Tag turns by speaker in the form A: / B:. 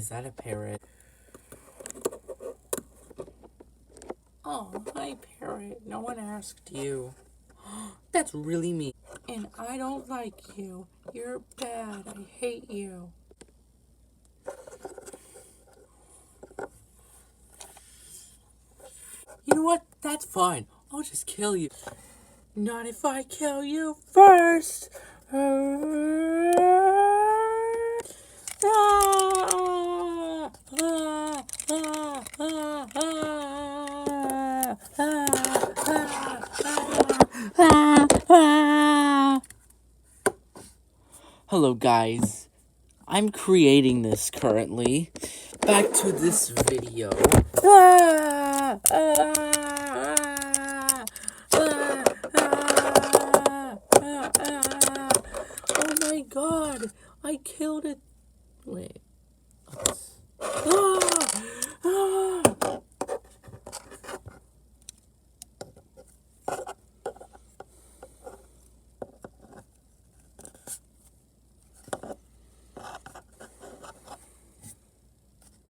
A: Is that a parrot? Oh, hi, parrot. No one asked you. That's really mean. And I don't like you. You're bad. I hate you. You know what? That's fine. I'll just kill you. Not if I kill you first. Hello, guys. I'm creating this currently. Back to this video. Oh my god, I killed it